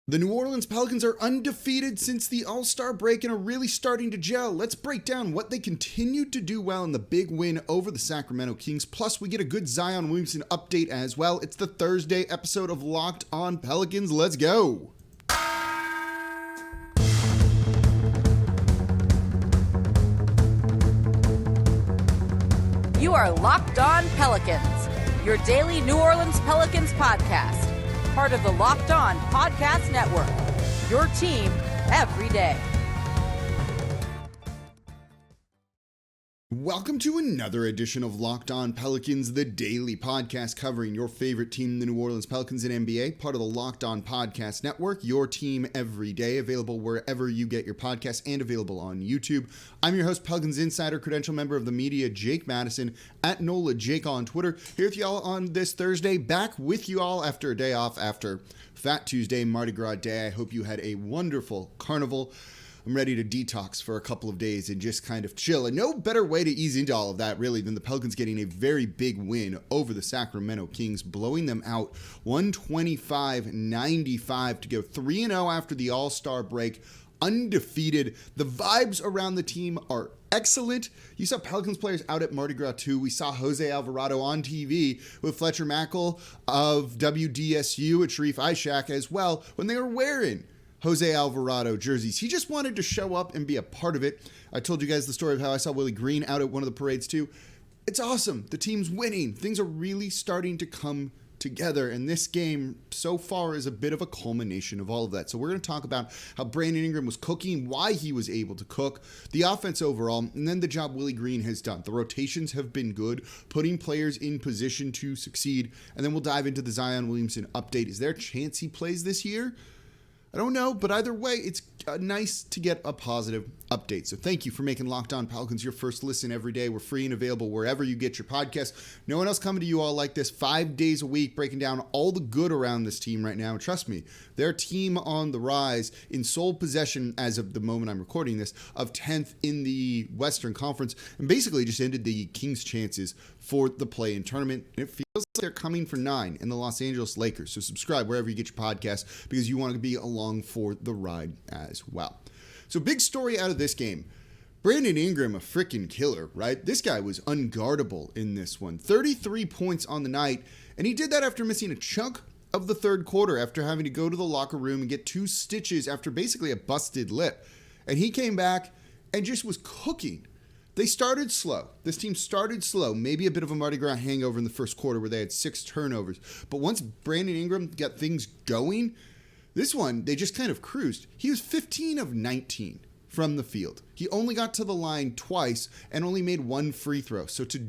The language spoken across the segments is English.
The New Orleans Pelicans are undefeated since the All-Star break and are really starting to gel. Let's break down what they continued to do well in the big win over the Sacramento Kings. Plus, we get a good Zion Williamson update as well. It's the Thursday episode of Locked On Pelicans. Let's go. You are Locked On Pelicans, your daily New Orleans Pelicans podcast. Part of the Locked On Podcast Network, your team every day. Welcome to another edition of Locked On Pelicans, the daily podcast covering your favorite team, the New Orleans Pelicans and NBA, part of the Locked On Podcast Network, your team every day, available wherever you get your podcasts and available on YouTube. I'm your host, Pelicans Insider, credential member of the media, Jake Madison, at NOLA Jake on Twitter, here with y'all on this Thursday, back with you all after a day off after Fat Tuesday, Mardi Gras Day. I hope you had a wonderful carnival. I'm ready to detox for a couple of days and just kind of chill. And no better way to ease into all of that, really, than the Pelicans getting a very big win over the Sacramento Kings, blowing them out 125-95 to go 3-0 after the All-Star break, undefeated. The vibes around the team are excellent. You saw Pelicans players out at Mardi Gras too. We saw Jose Alvarado on TV with Fletcher Mackel of WDSU and Sharif Ishak as well when they were wearing Jose Alvarado jerseys. He just wanted to show up and be a part of it. I told you guys the story of how I saw Willie Green out at one of the parades too. It's awesome. The team's winning. Things are really starting to come together, and this game so far is a bit of a culmination of all of that. So we're going to talk about how Brandon Ingram was cooking, why he was able to cook, the offense overall, and then the job Willie Green has done. The rotations have been good, putting players in position to succeed, and then we'll dive into the Zion Williamson update. Is there a chance he plays this year? I don't know, but either way, it's nice to get a positive update. So thank you for making Locked On Pelicans your first listen every day. We're free and available wherever you get your podcasts. No one else coming to you all like this 5 days a week, breaking down all the good around this team right now. And trust me, their team on the rise in sole possession as of the moment I'm recording this of 10th in the Western Conference and basically just ended the Kings' chances for the play-in tournament. And it feels like they're coming for 9 in the Los Angeles Lakers. So subscribe wherever you get your podcasts because you want to be along for the ride as well. So big story out of this game. Brandon Ingram, a freaking killer, right? This guy was unguardable in this one. 33 points on the night, and he did that after missing a chunk of the third quarter after having to go to the locker room and get 2 stitches after basically a busted lip. And he came back and just was cooking. They started slow. This team started slow. Maybe a bit of a Mardi Gras hangover in the first quarter where they had 6 turnovers. But once Brandon Ingram got things going, this one, they just kind of cruised. He was 15 of 19 from the field. He only got to the line twice and only made 1 free throw. So to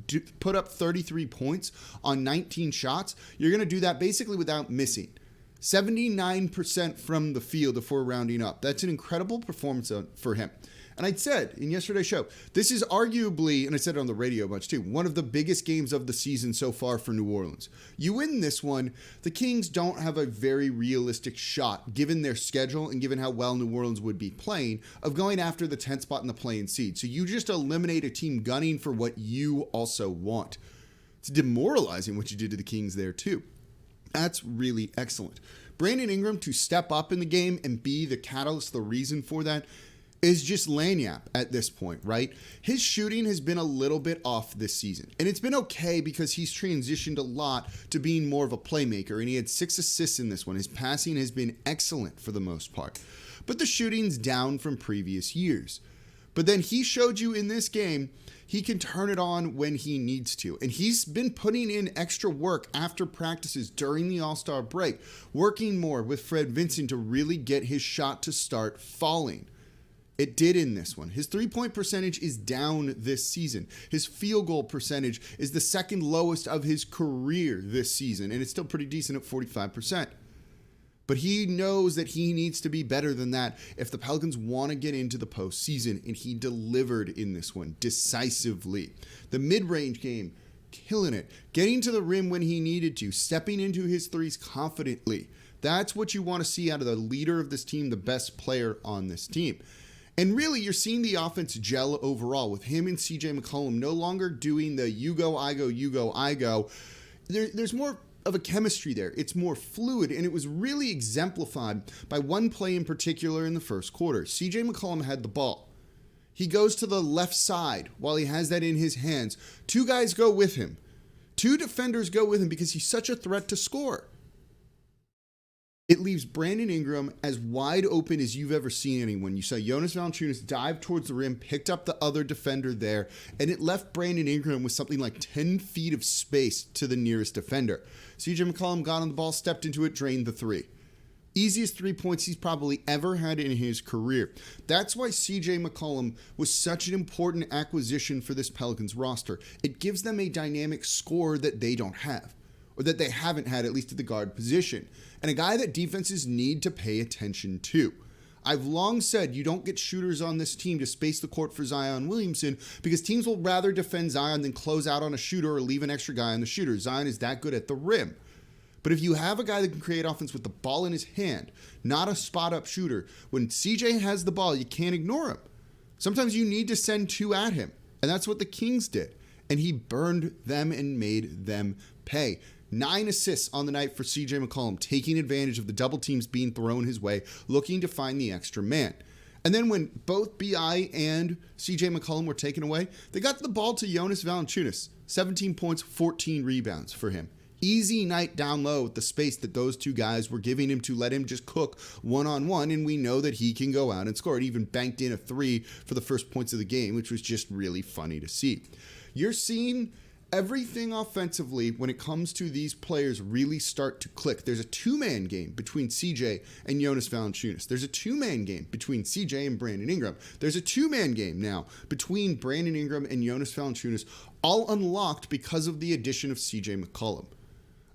put up 33 points on 19 shots, you're going to do that basically without missing. 79% from the field if we're rounding up. That's an incredible performance for him. And I said in yesterday's show, this is arguably, and I said it on the radio much too, one of the biggest games of the season so far for New Orleans. You win this one, the Kings don't have a very realistic shot, given their schedule and given how well New Orleans would be playing, of going after the 10th spot in the play-in seed. So you just eliminate a team gunning for what you also want. It's demoralizing what you did to the Kings there too. That's really excellent. Brandon Ingram to step up in the game and be the catalyst, the reason for that, is just lagniappe at this point, right? His shooting has been a little bit off this season. And it's been okay because he's transitioned a lot to being more of a playmaker. And he had 6 assists in this one. His passing has been excellent for the most part. But the shooting's down from previous years. But then he showed you in this game, he can turn it on when he needs to. And he's been putting in extra work after practices during the All-Star break, working more with Fred Vincent to really get his shot to start falling. It did in this one. His three-point percentage is down this season. His field goal percentage is the second lowest of his career this season, and it's still pretty decent at 45%. But he knows that he needs to be better than that if the Pelicans want to get into the postseason, and he delivered in this one decisively. The mid-range game, killing it, getting to the rim when he needed to, stepping into his threes confidently. That's what you want to see out of the leader of this team, the best player on this team. And really, you're seeing the offense gel overall with him and CJ McCollum no longer doing the you go, I go, you go, I go. There's more of a chemistry there. It's more fluid, and it was really exemplified by one play in particular in the first quarter. CJ McCollum had the ball. He goes to the left side while he has that in his hands. Two guys go with him. Two defenders go with him because he's such a threat to score. It leaves Brandon Ingram as wide open as you've ever seen anyone. You saw Jonas Valanciunas dive towards the rim, picked up the other defender there, and it left Brandon Ingram with something like 10 feet of space to the nearest defender. CJ McCollum got on the ball, stepped into it, drained the three. Easiest 3 points he's probably ever had in his career. That's why CJ McCollum was such an important acquisition for this Pelicans roster. It gives them a dynamic scorer that they don't have, or that they haven't had, at least at the guard position, and a guy that defenses need to pay attention to. I've long said you don't get shooters on this team to space the court for Zion Williamson because teams will rather defend Zion than close out on a shooter or leave an extra guy on the shooter. Zion is that good at the rim. But if you have a guy that can create offense with the ball in his hand, not a spot-up shooter, when CJ has the ball, you can't ignore him. Sometimes you need to send two at him, and that's what the Kings did. And he burned them and made them pay. 9 assists on the night for CJ McCollum, taking advantage of the double teams being thrown his way, looking to find the extra man. And then when both BI and CJ McCollum were taken away, they got the ball to Jonas Valanciunas. 17 points, 14 rebounds for him. Easy night down low with the space that those two guys were giving him to let him just cook one-on-one, and we know that he can go out and score. It even banked in a 3 for the first points of the game, which was just really funny to see. You're seeing everything offensively when it comes to these players really start to click. There's a two-man game between CJ and Jonas Valanciunas. There's a two-man game between CJ and Brandon Ingram. There's a two-man game now between Brandon Ingram and Jonas Valanciunas, all unlocked because of the addition of CJ McCollum.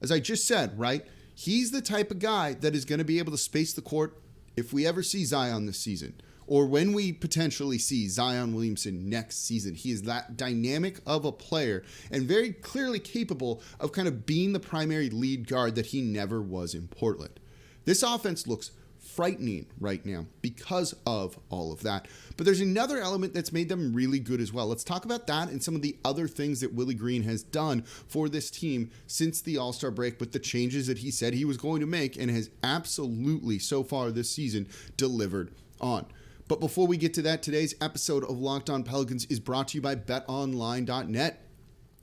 As I just said, right, he's the type of guy that is going to be able to space the court if we ever see Zion this season, or when we potentially see Zion Williamson next season. He is that dynamic of a player and very clearly capable of kind of being the primary lead guard that he never was in Portland. This offense looks frightening right now because of all of that. But there's another element that's made them really good as well. Let's talk about that and some of the other things that Willie Green has done for this team since the All-Star break with the changes that he said he was going to make and has absolutely so far this season delivered on. But before we get to that, today's episode of Locked On Pelicans is brought to you by BetOnline.net.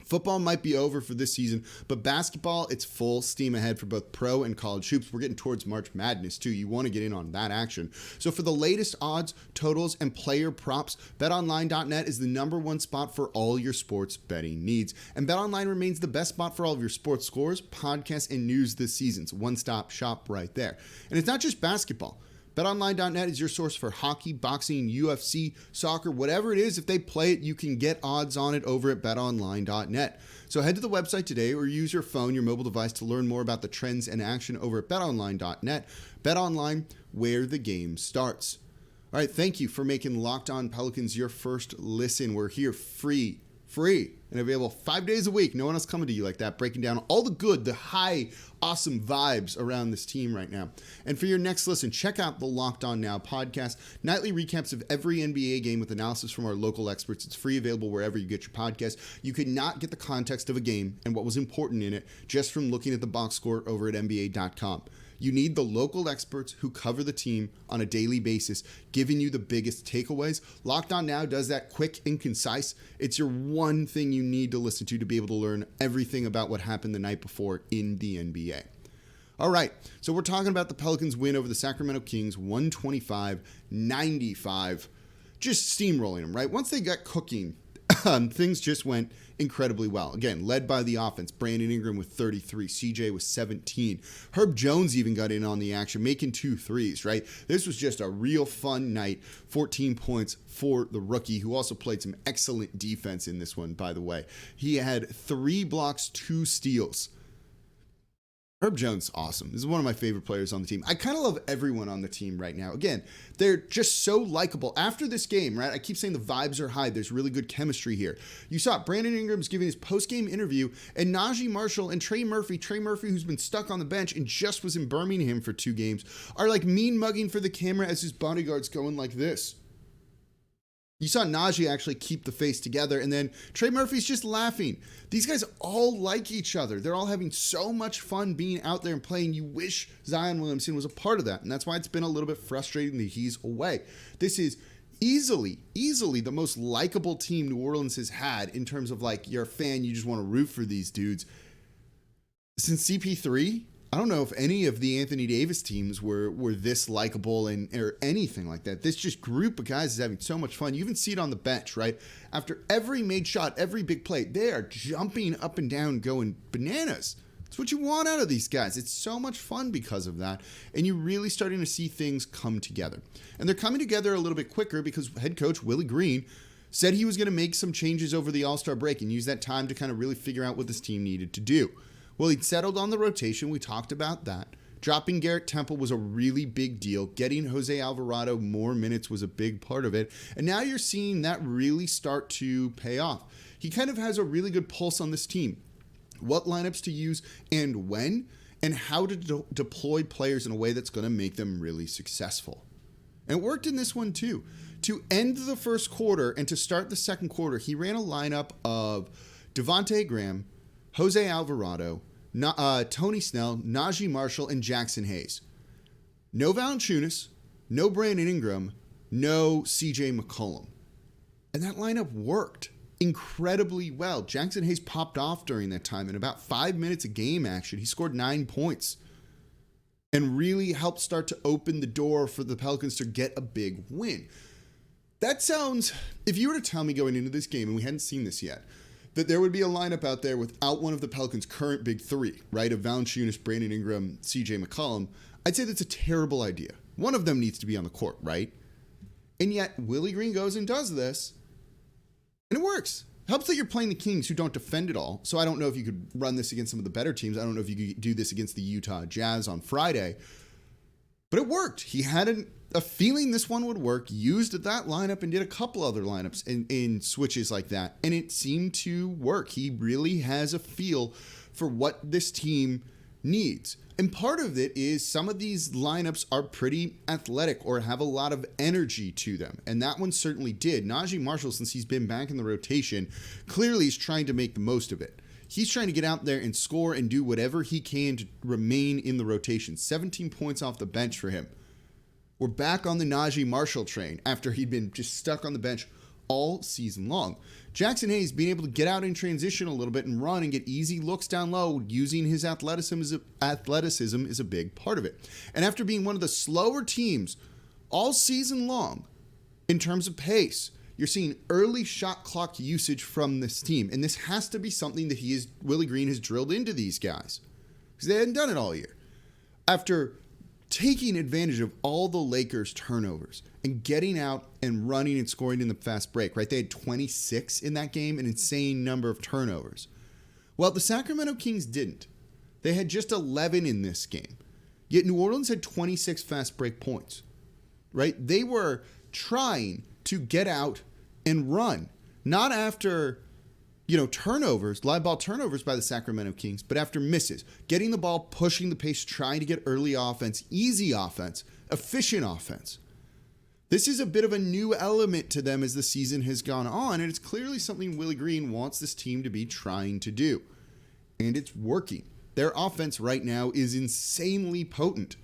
Football might be over for this season, but basketball, it's full steam ahead for both pro and college hoops. We're getting towards March Madness, too. You want to get in on that action. So for the latest odds, totals, and player props, BetOnline.net is the #1 spot for all your sports betting needs. And BetOnline remains the best spot for all of your sports scores, podcasts, and news this season. It's a one-stop shop right there. And it's not just basketball. BetOnline.net is your source for hockey, boxing, UFC, soccer, whatever it is. If they play it, you can get odds on it over at BetOnline.net. So head to the website today or use your phone, your mobile device to learn more about the trends and action over at BetOnline.net. BetOnline, where the game starts. All right, thank you for making Locked On Pelicans your first listen. We're here free, and available 5 days a week. No one else coming to you like that, breaking down all the good, the high, awesome vibes around this team right now. And for your next listen, check out the Locked On Now podcast. Nightly recaps of every NBA game with analysis from our local experts. It's free, available wherever you get your podcast. You could not get the context of a game and what was important in it just from looking at the box score over at NBA.com. You need the local experts who cover the team on a daily basis, giving you the biggest takeaways. Locked On Now does that quick and concise. It's your one thing you need to listen to be able to learn everything about what happened the night before in the NBA. All right, so we're talking about the Pelicans' win over the Sacramento Kings, 125-95. Just steamrolling them, right? Once they got cooking, things just went incredibly well. Again, led by the offense. Brandon Ingram with 33. CJ with 17. Herb Jones even got in on the action, making 2 threes, right? This was just a real fun night. 14 points for the rookie, who also played some excellent defense in this one, by the way. He had 3 blocks, 2 steals. Herb Jones, awesome. This is one of my favorite players on the team. I kind of love everyone on the team right now. Again, they're just so likable. After this game, right, I keep saying the vibes are high. There's really good chemistry here. You saw Brandon Ingram's giving his post-game interview, and Najee Marshall and Trey Murphy, who's been stuck on the bench and just was in Birmingham for 2 games, are like mean mugging for the camera as his bodyguard's going like this. You saw Najee actually keep the face together, and then Trey Murphy's just laughing. These guys all like each other. They're all having so much fun being out there and playing. You wish Zion Williamson was a part of that, and that's why it's been a little bit frustrating that he's away. This is easily the most likable team New Orleans has had in terms of, like, you're a fan, you just want to root for these dudes. Since CP3, I don't know if any of the Anthony Davis teams were this likable or anything like that. This just group of guys is having so much fun. You even see it on the bench, right? After every made shot, every big play, they are jumping up and down, going bananas. It's what you want out of these guys. It's so much fun because of that. And you're really starting to see things come together. And they're coming together a little bit quicker because head coach Willie Green said he was going to make some changes over the All-Star break and use that time to kind of really figure out what this team needed to do. Well, he'd settled on the rotation. We talked about that. Dropping Garrett Temple was a really big deal. Getting Jose Alvarado more minutes was a big part of it. And now you're seeing that really start to pay off. He kind of has a really good pulse on this team. What lineups to use and when, and how to deploy players in a way that's going to make them really successful. And it worked in this one too. To end the first quarter and to start the second quarter, he ran a lineup of Devontae Graham, Jose Alvarado, Tony Snell, Najee Marshall, and Jackson Hayes. No Valanciunas, no Brandon Ingram, no CJ McCollum. And that lineup worked incredibly well. Jackson Hayes popped off during that time. In about 5 minutes of game action, he scored 9 points and really helped start to open the door for the Pelicans to get a big win. That sounds, if you were to tell me going into this game, and we hadn't seen this yet, that there would be a lineup out there without one of the Pelicans' current big three, right, of Valanciunas, Brandon Ingram, CJ McCollum, I'd say that's a terrible idea. One of them needs to be on the court, right? And yet, Willie Green goes and does this, and it works. Helps that you're playing the Kings, who don't defend at all, so I don't know if you could run this against some of the better teams. I don't know if you could do this against the Utah Jazz on Friday, but it worked. He had a feeling this one would work, used that lineup and did a couple other lineups in switches like that, and it seemed to work. He really has a feel for what this team needs. And part of it is some of these lineups are pretty athletic or have a lot of energy to them, and that one certainly did. Najee Marshall, since he's been back in the rotation, clearly is trying to make the most of it. He's trying to get out there and score and do whatever he can to remain in the rotation. 17 points off the bench for him. We're back on the Najee Marshall train after he'd been just stuck on the bench all season long. Jackson Hayes being able to get out in transition a little bit and run and get easy looks down low using his athleticism is a big part of it. And after being one of the slower teams all season long in terms of pace, you're seeing early shot clock usage from this team. And this has to be something that Willie Green has drilled into these guys, because they hadn't done it all year. After taking advantage of all the Lakers' turnovers and getting out and running and scoring in the fast break, right? They had 26 in that game, an insane number of turnovers. Well, the Sacramento Kings didn't. They had just 11 in this game. Yet New Orleans had 26 fast break points, right? They were trying to get out and run, not after turnovers, live ball turnovers by the Sacramento Kings, but after misses, getting the ball, pushing the pace, trying to get early offense, easy offense, efficient offense. This is a bit of a new element to them as the season has gone on, and it's clearly something Willie Green wants this team to be trying to do. And it's working. Their offense right now is insanely potent.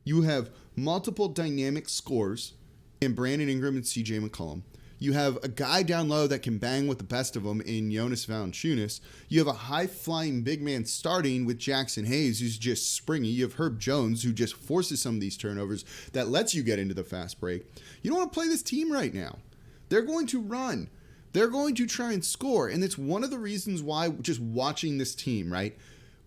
You have multiple dynamic scorers in Brandon Ingram and CJ McCollum. You have a guy down low that can bang with the best of them in Jonas Valanciunas. You have a high-flying big man starting with Jackson Hayes, who's just springy. You have Herb Jones, who just forces some of these turnovers that lets you get into the fast break. You don't want to play this team right now. They're going to run. They're going to try and score, and it's one of the reasons why just watching this team, right?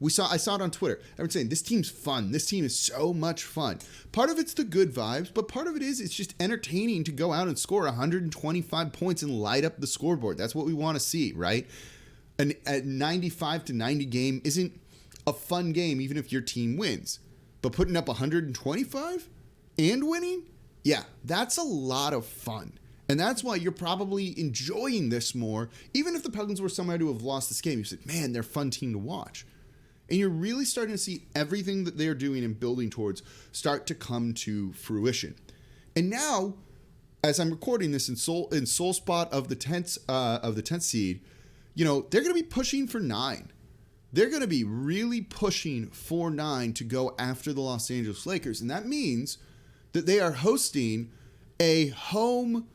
I saw it on Twitter. Everyone's saying, this team's fun. This team is so much fun. Part of it's the good vibes, but part of it is it's just entertaining to go out and score 125 points and light up the scoreboard. That's what we want to see, right? A 95 to 90 game isn't a fun game, even if your team wins. But putting up 125 and winning? Yeah, that's a lot of fun. And that's why you're probably enjoying this more. Even if the Pelicans were somehow to have lost this game, you said, man, they're a fun team to watch. And you're really starting to see everything that they're doing and building towards start to come to fruition. And now, as I'm recording this in sole spot of the 10th seed, they're going to be pushing for 9. They're going to be really pushing for 9 to go after the Los Angeles Lakers, and that means that they are hosting a home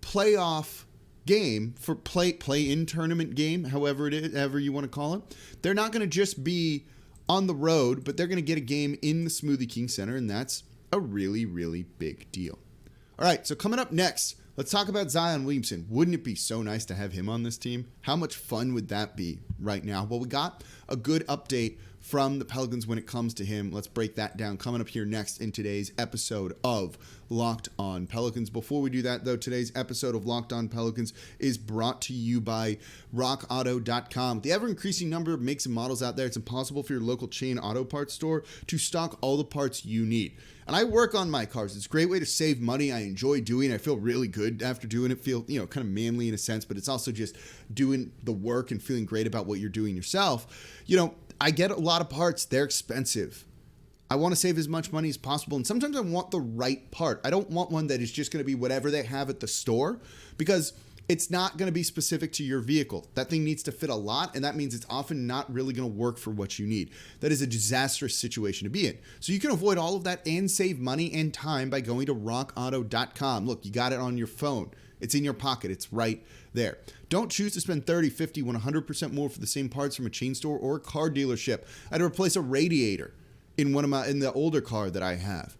playoff game for play-in tournament game, however you want to call it. They're not going to just be on the road, but they're going to get a game in the Smoothie King Center, and that's a really, really big deal. All right, so coming up next, let's talk about Zion Williamson. Wouldn't it be so nice to have him on this team? How much fun would that be right now? Well, we got a good update from the Pelicans when it comes to him. Let's break that down coming up here next in today's episode of Locked On Pelicans. Before we do that, though, today's episode of Locked On Pelicans is brought to you by RockAuto.com. The ever-increasing number of makes and models out there, it's impossible for your local chain auto parts store to stock all the parts you need. And I work on my cars. It's a great way to save money. I enjoy doing it. I feel really good after doing it. Feel, kind of manly in a sense, but it's also just doing the work and feeling great about what you're doing yourself. I get a lot of parts. They're expensive. I want to save as much money as possible. And sometimes I want the right part. I don't want one that is just going to be whatever they have at the store, because it's not going to be specific to your vehicle. That thing needs to fit a lot, and that means it's often not really going to work for what you need. That is a disastrous situation to be in. So you can avoid all of that and save money and time by going to rockauto.com. Look, you got it on your phone. It's in your pocket. It's right there. Don't choose to spend 30, 50, 100% more for the same parts from a chain store or a car dealership. I had to replace a radiator in the older car that I have.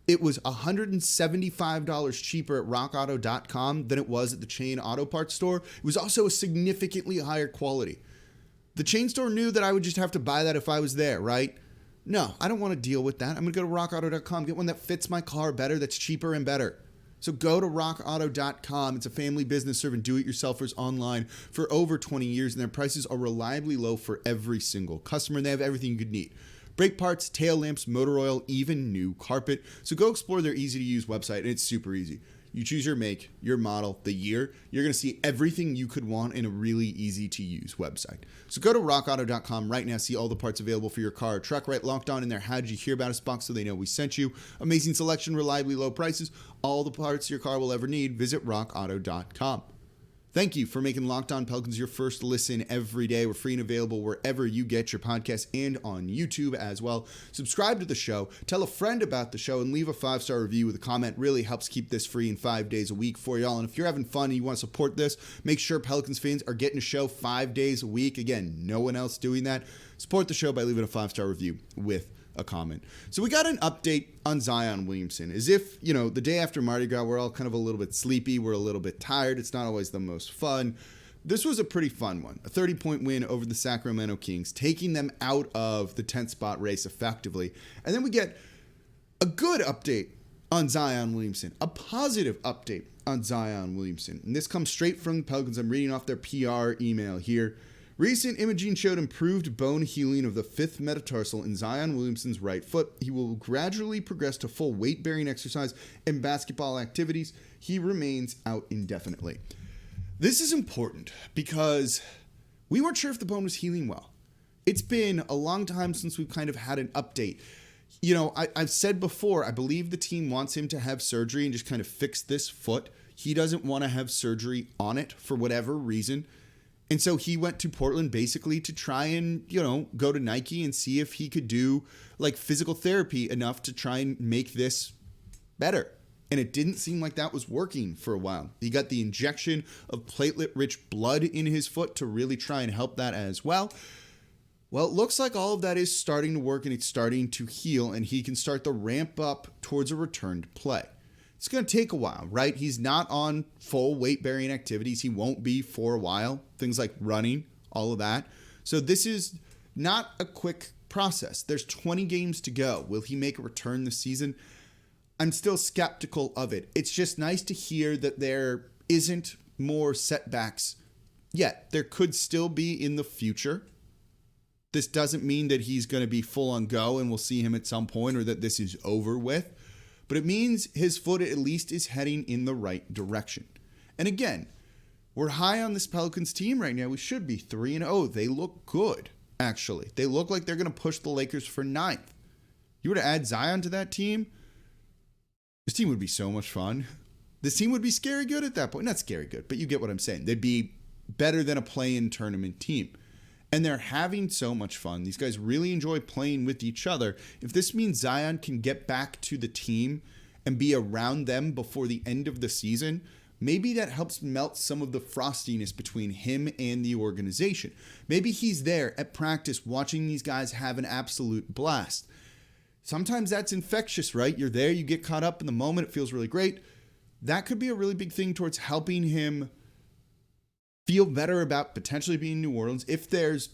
It was $175 cheaper at rockauto.com than it was at the chain auto parts store. It was also a significantly higher quality. The chain store knew that I would just have to buy that if I was there, right? No, I don't want to deal with that. I'm going to go to rockauto.com, get one that fits my car better, that's cheaper and better. So go to rockauto.com. It's a family business serving do-it-yourselfers online for over 20 years, and their prices are reliably low for every single customer, and they have everything you could need. Brake parts, tail lamps, motor oil, even new carpet. So go explore their easy-to-use website, and it's super easy. You choose your make, your model, the year. You're going to see everything you could want in a really easy-to-use website. So go to rockauto.com right now. See all the parts available for your car or truck. Right locked on in there. How'd you hear about us box so they know we sent you. Amazing selection, reliably low prices. All the parts your car will ever need. Visit rockauto.com. Thank you for making Locked On Pelicans your first listen every day. We're free and available wherever you get your podcasts and on YouTube as well. Subscribe to the show, tell a friend about the show, and leave a 5-star review with a comment. Really helps keep this free and 5 days a week for y'all. And if you're having fun and you want to support this, make sure Pelicans fans are getting a show 5 days a week. Again, no one else doing that. Support the show by leaving a 5-star review with a comment. So we got an update on Zion Williamson. As if, the day after Mardi Gras, we're all kind of a little bit sleepy. We're a little bit tired. It's not always the most fun. This was a pretty fun one. A 30-point win over the Sacramento Kings, taking them out of the 10th spot race effectively. And then we get a good update on Zion Williamson, a positive update on Zion Williamson. And this comes straight from the Pelicans. I'm reading off their PR email here. Recent imaging showed improved bone healing of the 5th metatarsal in Zion Williamson's right foot. He will gradually progress to full weight-bearing exercise and basketball activities. He remains out indefinitely. This is important because we weren't sure if the bone was healing well. It's been a long time since we've kind of had an update. I've said before, I believe the team wants him to have surgery and just kind of fix this foot. He doesn't want to have surgery on it for whatever reason. And so he went to Portland basically to try and, go to Nike and see if he could do physical therapy enough to try and make this better. And it didn't seem like that was working for a while. He got the injection of platelet-rich blood in his foot to really try and help that as well. Well, it looks like all of that is starting to work and it's starting to heal, and he can start the ramp up towards a return to play. It's going to take a while, right? He's not on full weight-bearing activities. He won't be for a while. Things like running, all of that. So this is not a quick process. There's 20 games to go. Will he make a return this season? I'm still skeptical of it. It's just nice to hear that there isn't more setbacks yet. There could still be in the future. This doesn't mean that he's going to be full on go and we'll see him at some point, or that this is over with. But it means his foot at least is heading in the right direction. And again, we're high on this Pelicans team right now. We should be 3-0. They look good, actually. They look like they're going to push the Lakers for 9th. You were to add Zion to that team, this team would be so much fun. This team would be scary good at that point. Not scary good, but you get what I'm saying. They'd be better than a play-in tournament team. And they're having so much fun. These guys really enjoy playing with each other. If this means Zion can get back to the team and be around them before the end of the season, maybe that helps melt some of the frostiness between him and the organization. Maybe he's there at practice watching these guys have an absolute blast. Sometimes that's infectious, right? You're there, you get caught up in the moment, it feels really great. That could be a really big thing towards helping him feel better about potentially being in New Orleans. If there's,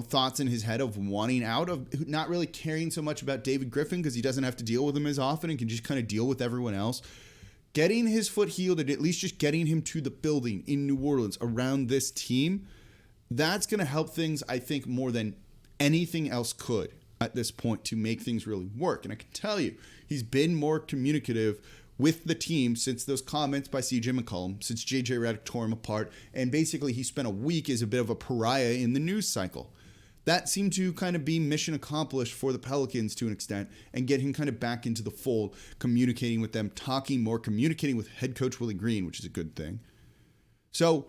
thoughts in his head of wanting out, of not really caring so much about David Griffin because he doesn't have to deal with him as often and can just kind of deal with everyone else. Getting his foot healed and at least just getting him to the building in New Orleans around this team, that's going to help things, I think, more than anything else could at this point to make things really work. And I can tell you, he's been more communicative with the team since those comments by CJ McCollum, since JJ Redick tore him apart, and basically he spent a week as a bit of a pariah in the news cycle. That seemed to kind of be mission accomplished for the Pelicans to an extent and get him kind of back into the fold, communicating with them, talking more, communicating with head coach Willie Green, which is a good thing. So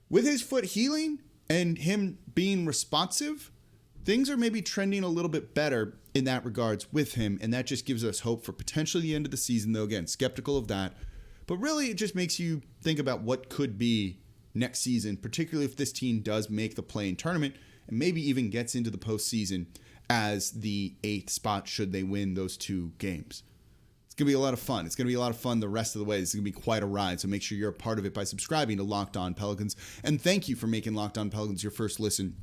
with his foot healing and him being responsive, things are maybe trending a little bit better in that regards with him, and that just gives us hope for potentially the end of the season, though again, skeptical of that. But really, it just makes you think about what could be next season, particularly if this team does make the play-in tournament and maybe even gets into the postseason as the 8th spot should they win those 2 games. It's going to be a lot of fun. It's going to be a lot of fun the rest of the way. It's going to be quite a ride, so make sure you're a part of it by subscribing to Locked On Pelicans. And thank you for making Locked On Pelicans your first listen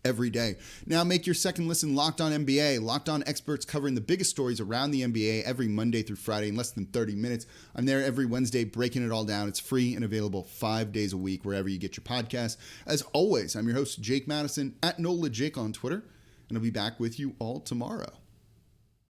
every day. Now make your second listen Locked On NBA. Locked On experts covering the biggest stories around the NBA every Monday through Friday in less than 30 minutes. I'm there every Wednesday breaking it all down. It's free and available 5 days a week wherever you get your podcasts. As always, I'm your host, Jake Madison, at NolaJake on Twitter, and I'll be back with you all tomorrow.